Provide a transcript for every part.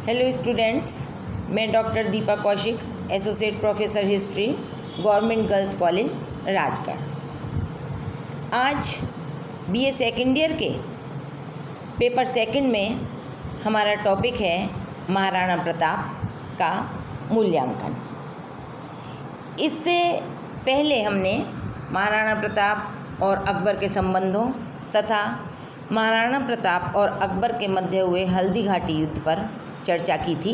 Hello students, मैं doctor Deepa Kaushik, associate professor history, government girls college Rajgarh. आज BA second year के paper second में हमारा टॉपिक है महाराणा प्रताप का मूल्यांकन। इससे पहले हमने महाराणा प्रताप और अकबर के संबंधों तथा महाराणा प्रताप और अकबर के मध्य हुए हल्दी घाटी युद्ध पर चर्चा की थी।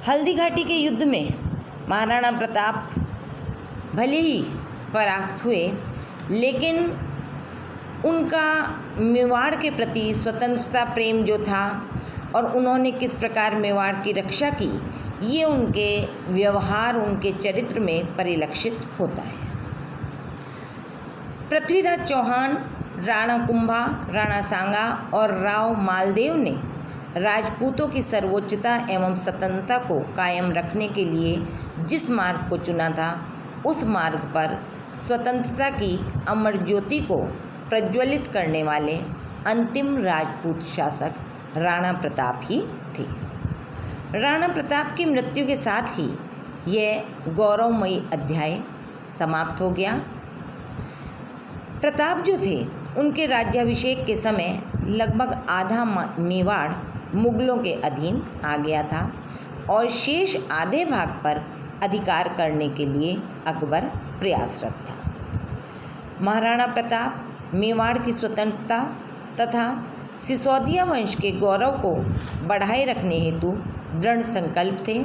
हल्दी घाटी के युद्ध में महाराणा प्रताप भले ही परास्त हुए, लेकिन उनका मेवाड़ के प्रति स्वतंत्रता प्रेम जो था और उन्होंने किस प्रकार मेवाड़ की रक्षा की, ये उनके व्यवहार, उनके चरित्र में परिलक्षित होता है। पृथ्वीराज चौहान, राणा कुंभा, राणा सांगा और राव मालदेव ने राजपूतों की सर्वोच्चता एवं स्वतंत्रता को कायम रखने के लिए जिस मार्ग को चुना था, उस मार्ग पर स्वतंत्रता की अमर ज्योति को प्रज्वलित करने वाले अंतिम राजपूत शासक राणा प्रताप ही थे। राणा प्रताप की मृत्यु के साथ ही यह गौरवमयी अध्याय समाप्त हो गया। प्रताप जो थे, उनके राज्याभिषेक के समय लगभग आधा मेवाड़ मुगलों के अधीन आ गया था और शेष आधे भाग पर अधिकार करने के लिए अकबर प्रयासरत था। महाराणा प्रताप मेवाड़ की स्वतंत्रता तथा सिसोदिया वंश के गौरव को बढ़ाए रखने हेतु दृढ़ संकल्प थे।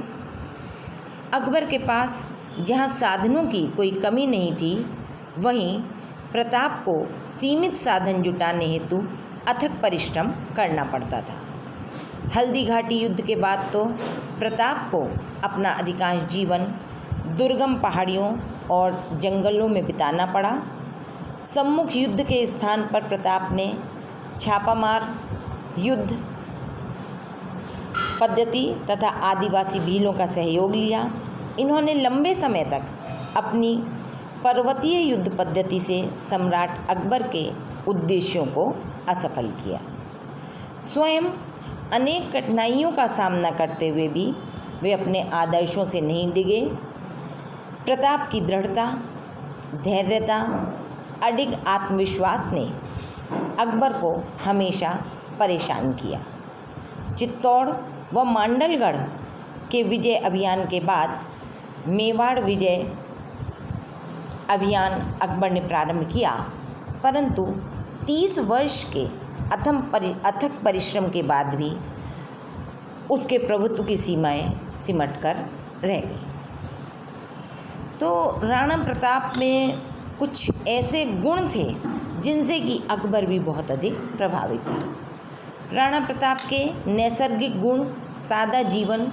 अकबर के पास जहाँ साधनों की कोई कमी नहीं थी, वहीं प्रताप को सीमित साधन जुटाने हेतु अथक परिश्रम करना पड़ता था। हल्दी घाटी युद्ध के बाद तो प्रताप को अपना अधिकांश जीवन दुर्गम पहाड़ियों और जंगलों में बिताना पड़ा। सम्मुख युद्ध के स्थान पर प्रताप ने छापामार युद्ध पद्धति तथा आदिवासी भीलों का सहयोग लिया। इन्होंने लंबे समय तक अपनी पर्वतीय युद्ध पद्धति से सम्राट अकबर के उद्देश्यों को असफल किया। स्वयं अनेक कठिनाइयों का सामना करते हुए भी वे अपने आदर्शों से नहीं डिगे। प्रताप की दृढ़ता, धैर्यता, अडिग आत्मविश्वास ने अकबर को हमेशा परेशान किया। चित्तौड़ व मांडलगढ़ के विजय अभियान के बाद मेवाड़ विजय अभियान अकबर ने प्रारंभ किया, परंतु 30 वर्ष के अथक परिश्रम के बाद भी उसके प्रभुत्व की सीमाएं सिमट कर रह गई। तो राणा प्रताप में कुछ ऐसे गुण थे जिनसे कि अकबर भी बहुत अधिक प्रभावित था। राणा प्रताप के नैसर्गिक गुण, सादा जीवन,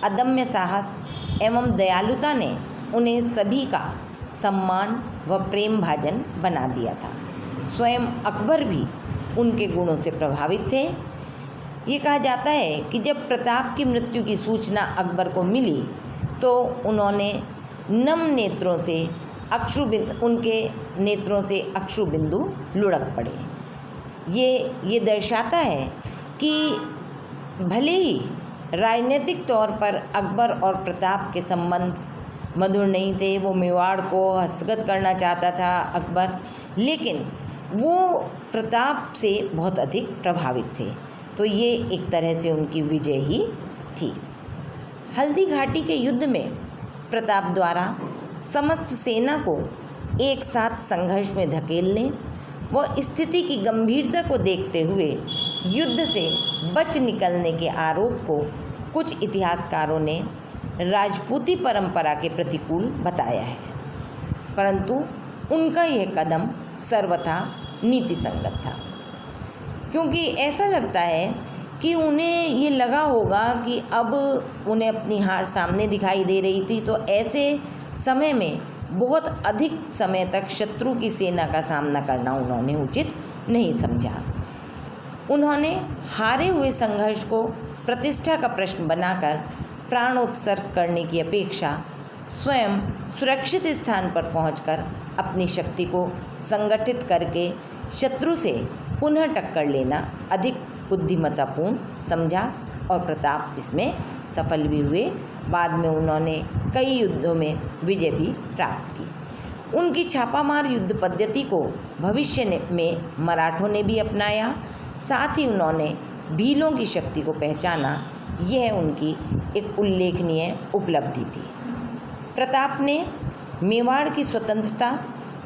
अदम्य साहस एवं दयालुता ने उन्हें सभी का सम्मान व प्रेम भाजन बना दिया था। स्वयं अकबर भी उनके गुणों से प्रभावित थे। ये कहा जाता है कि जब प्रताप की मृत्यु की सूचना अकबर को मिली तो उन्होंने नम नेत्रों से उनके नेत्रों से अश्रु बिंदु लुढ़क पड़े। ये दर्शाता है कि भले ही राजनीतिक तौर पर अकबर और प्रताप के संबंध मधुर नहीं थे, वो मेवाड़ को हस्तगत करना चाहता था अकबर, लेकिन वो प्रताप से बहुत अधिक प्रभावित थे। तो ये एक तरह से उनकी विजय ही थी। हल्दी घाटी के युद्ध में प्रताप द्वारा समस्त सेना को एक साथ संघर्ष में धकेलने व स्थिति की गंभीरता को देखते हुए युद्ध से बच निकलने के आरोप को कुछ इतिहासकारों ने राजपूती परंपरा के प्रतिकूल बताया है, परंतु उनका यह कदम सर्वथा नीति संगत था, क्योंकि ऐसा लगता है कि उन्हें ये लगा होगा कि अब उन्हें अपनी हार सामने दिखाई दे रही थी, तो ऐसे समय में बहुत अधिक समय तक शत्रु की सेना का सामना करना उन्होंने उचित नहीं समझा। उन्होंने हारे हुए संघर्ष को प्रतिष्ठा का प्रश्न बनाकर प्राणोत्सर्ग करने की अपेक्षा स्वयं सुरक्षित स्थान पर पहुंचकर अपनी शक्ति को संगठित करके शत्रु से पुनः टक्कर लेना अधिक बुद्धिमत्तापूर्ण समझा और प्रताप इसमें सफल भी हुए। बाद में उन्होंने कई युद्धों में विजय भी प्राप्त की। उनकी छापामार युद्ध पद्धति को भविष्य में मराठों ने भी अपनाया। साथ ही उन्होंने भीलों की शक्ति को पहचाना। यह उनकी एक उल्लेखनीय उपलब्धि थी। प्रताप ने मेवाड़ की स्वतंत्रता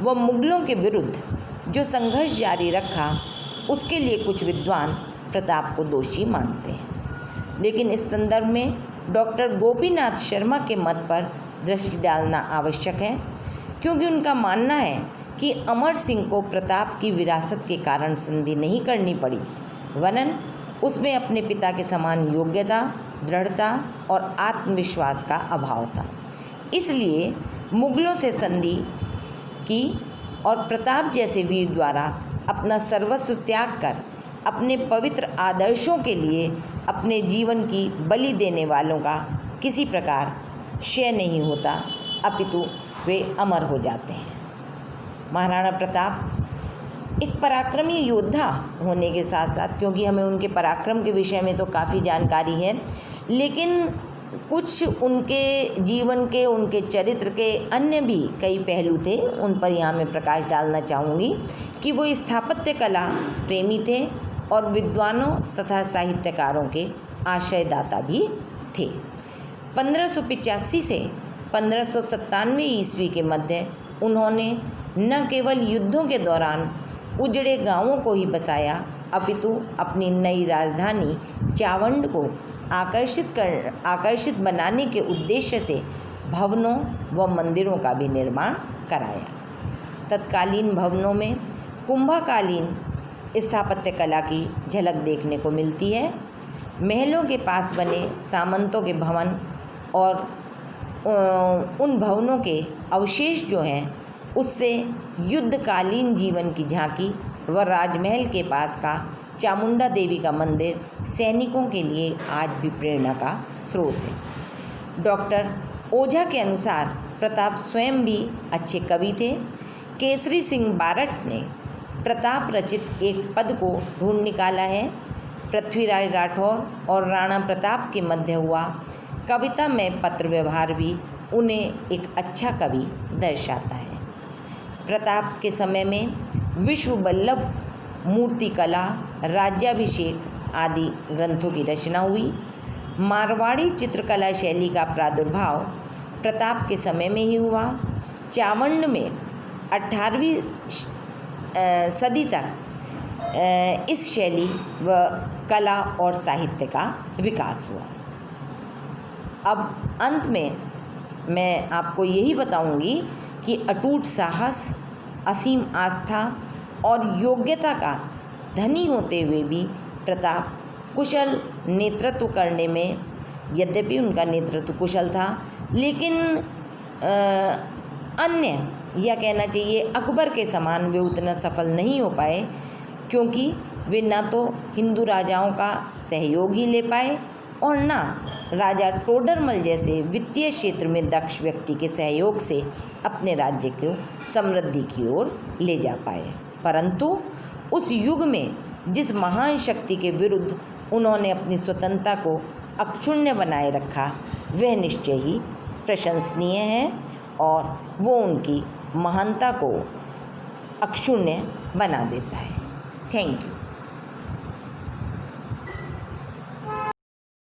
व मुगलों के विरुद्ध जो संघर्ष जारी रखा, उसके लिए कुछ विद्वान प्रताप को दोषी मानते हैं। लेकिन इस संदर्भ में डॉक्टर गोपीनाथ शर्मा के मत पर दृष्टि डालना आवश्यक है, क्योंकि उनका मानना है कि अमर सिंह को प्रताप की विरासत के कारण संधि नहीं करनी पड़ी, वरन उसमें अपने पिता के समान योग्यता, दृढ़ता और आत्मविश्वास का अभाव था। इसलिए मुगलों से संधि की और प्रताप जैसे वीर द्वारा अपना सर्वस्व त्याग कर अपने पवित्र आदर्शों के लिए अपने जीवन की बलि देने वालों का किसी प्रकार क्षय नहीं होता, अपितु वे अमर हो जाते हैं। महाराणा प्रताप एक पराक्रमी योद्धा होने के साथ साथ, क्योंकि हमें उनके पराक्रम के विषय में तो काफ़ी जानकारी है, लेकिन कुछ उनके जीवन के, उनके चरित्र के अन्य भी कई पहलू थे, उन पर यहाँ मैं प्रकाश डालना चाहूँगी कि वो स्थापत्य कला प्रेमी थे और विद्वानों तथा साहित्यकारों के आशयदाता भी थे। 1585 से 1597 ईस्वी के मध्य उन्होंने न केवल युद्धों के दौरान उजड़े गांवों को ही बसाया, अपितु अपनी नई राजधानी चावंड को आकर्षित बनाने के उद्देश्य से भवनों व मंदिरों का भी निर्माण कराया। तत्कालीन भवनों में कुंभकालीन स्थापत्य कला की झलक देखने को मिलती है। महलों के पास बने सामंतों के भवन और उन भवनों के अवशेष जो हैं, उससे युद्धकालीन जीवन की झांकी व राजमहल के पास का चामुंडा देवी का मंदिर सैनिकों के लिए आज भी प्रेरणा का स्रोत है। डॉक्टर ओझा के अनुसार प्रताप स्वयं भी अच्छे कवि थे। केसरी सिंह बारठ ने प्रताप रचित एक पद को ढूंढ निकाला है। पृथ्वीराज राठौर और राणा प्रताप के मध्य हुआ कविता में पत्र व्यवहार भी उन्हें एक अच्छा कवि दर्शाता है। प्रताप के समय में विश्व बल्लभ मूर्तिकला, राज्याभिषेक आदि ग्रंथों की रचना हुई। मारवाड़ी चित्रकला शैली का प्रादुर्भाव प्रताप के समय में ही हुआ। चावंड में 18वीं सदी तक इस शैली व कला और साहित्य का विकास हुआ। अब अंत में मैं आपको यही बताऊंगी कि अटूट साहस, असीम आस्था और योग्यता का धनी होते हुए भी प्रताप कुशल नेतृत्व करने में, यद्यपि उनका नेतृत्व कुशल था, लेकिन अन्य या कहना चाहिए अकबर के समान वे उतना सफल नहीं हो पाए, क्योंकि वे न तो हिंदू राजाओं का सहयोग ही ले पाए और न राजा टोडरमल जैसे वित्तीय क्षेत्र में दक्ष व्यक्ति के सहयोग से अपने राज्य को समृद्धि की ओर ले जा पाए। परंतु उस युग में जिस महान शक्ति के विरुद्ध उन्होंने अपनी स्वतंत्रता को अक्षुण्ण बनाए रखा, वह निश्चय ही प्रशंसनीय है और वो उनकी महानता को अक्षुण्ण बना देता है। Thank you.